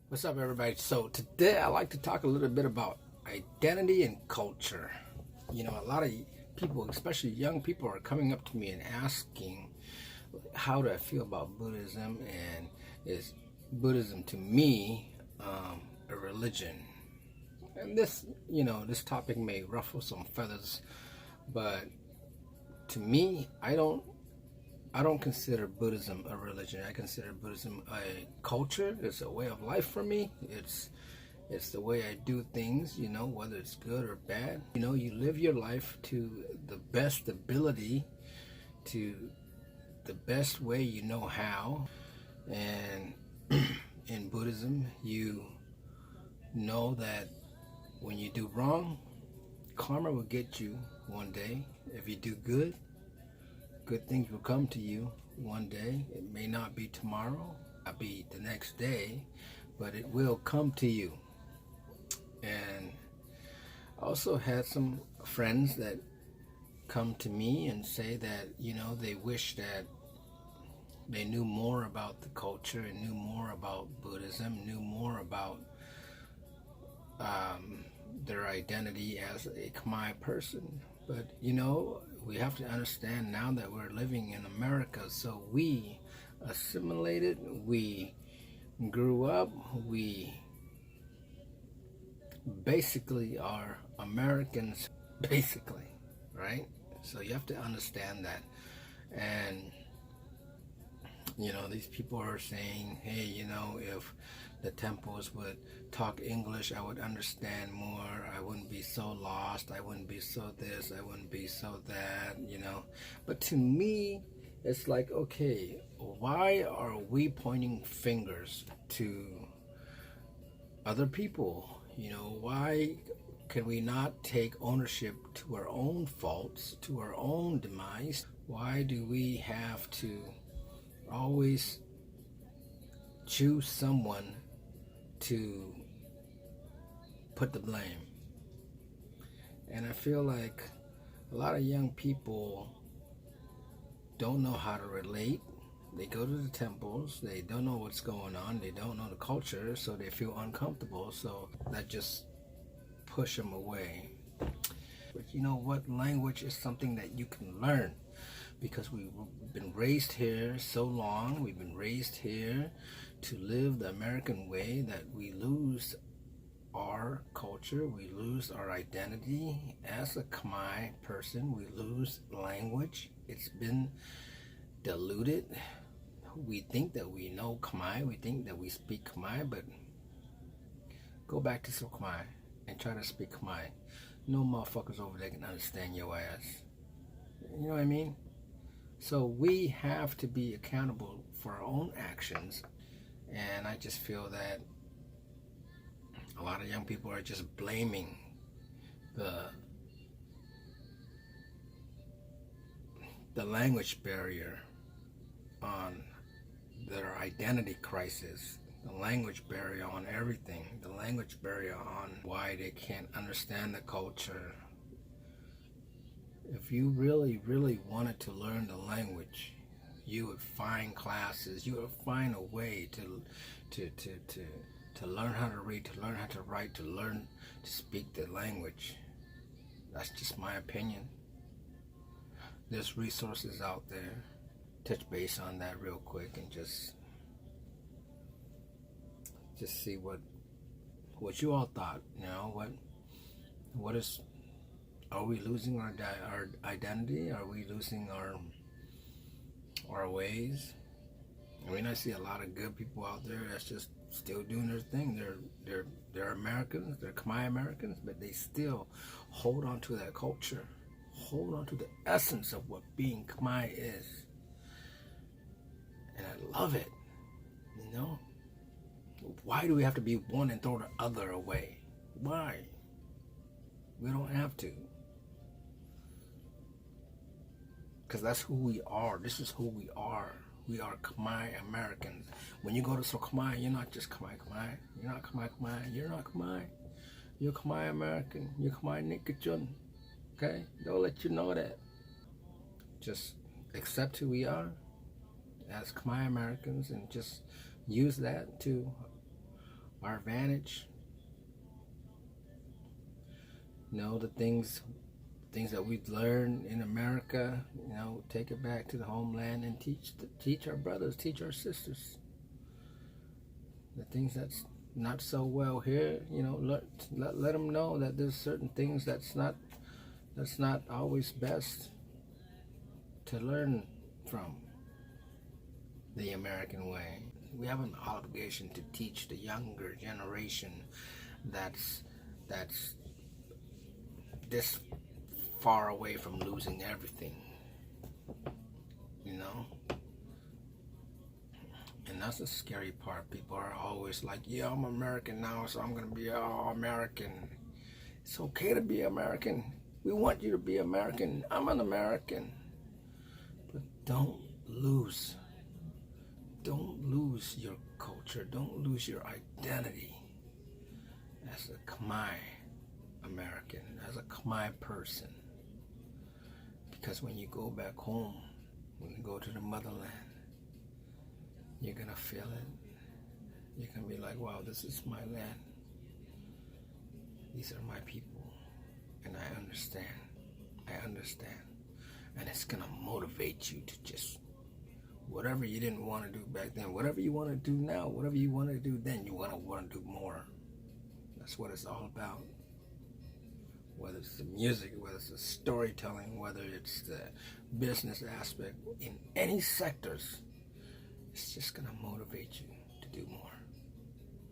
What's up, everybody? So today I like to talk a little bit about identity and culture. You know, a lot of people, especially young people, are coming up to me and asking how do I feel about Buddhism, and is Buddhism to me a religion? And this topic may ruffle some feathers, but to me, I don't consider Buddhism a religion. I consider Buddhism a culture. It's a way of life for me. It's the way I do things, whether it's good or bad. You live your life to the best ability, to the best way you know how. And in Buddhism, you know that when you do wrong, karma will get you one day. If you do good, good things will come to you one day. It may not be tomorrow, it'll be the next day, but it will come to you. And I also had some friends that come to me and say that, they wish that they knew more about the culture and knew more about Buddhism, knew more about their identity as a Khmer person. But, we have to understand now that we're living in America, so we assimilated, we grew up, we basically are Americans, basically, right? So you have to understand that. And, these people are saying, hey, if the temples would talk English, I would understand more. I wouldn't be so lost. I wouldn't be so this. I wouldn't be so that, But to me, it's like, okay, why are we pointing fingers to other people? Why can we not take ownership to our own faults, to our own demise? Why do we have to always choose someone to put the blame? And I feel like a lot of young people don't know how to relate. They go to the temples, they don't know what's going on, they don't know the culture, so they feel uncomfortable, so that just push them away. But you know what? Language is something that you can learn, because we've been raised here so long. We've been raised here to live the American way, that we lose our culture, we lose our identity as a Khmer person, we lose language. It's been diluted. We think that we know Khmer, we think that we speak Khmer, but go back to some Khmer and try to speak Khmer. No motherfuckers over there can understand your ass. You know what I mean? So we have to be accountable for our own actions. And I just feel that a lot of young people are just blaming the language barrier on their identity crisis, the language barrier on everything, the language barrier on why they can't understand the culture. If you really, really wanted to learn the language, you would find classes, you would find a way to learn how to read, to learn how to write, to learn to speak the language. That's just my opinion. There's resources out there. Touch base on that real quick and just see what you all thought. What is, are we losing our identity? Are we losing our ways? I mean, I see a lot of good people out there that's just still doing their thing. They're Americans, they're Khmer Americans, but they still hold on to that culture, hold on to the essence of what being Khmer is. And I love it, Why do we have to be one and throw the other away? Why? We don't have to. Because that's who we are. This is who we are. We are Khmer Americans. When you go to Khmer, you're not just Khmer. You're not Khmer. You're not Khmer. You're Khmer American. You're Khmer Nikachun. Okay? They'll let you know that. Just accept who we are as Khmer Americans and just use that to our advantage. You know, the things that we've learned in America, you know, take it back to the homeland and teach our brothers, teach our sisters. The things that's not so well here, you know, let them know that there's certain things that's not always best to learn from the American way. We have an obligation to teach the younger generation that's this far away from losing everything, you know. And that's the scary part. People are always like, yeah, I'm American now, so I'm gonna be all American. It's okay to be American. We want you to be American. I'm an American. But don't lose your culture. Don't lose your identity as a Khmer American, as a Khmer person. Because when you go back home, when you go to the motherland, you're gonna feel it. You're gonna be like, wow, this is my land. These are my people. And I understand. And it's gonna motivate you to just, whatever you didn't want to do back then, whatever you want to do now, whatever you want to do then, you want to do more. That's what it's all about. Whether it's the music, whether it's the storytelling, whether it's the business aspect, in any sectors, it's just gonna motivate you to do more.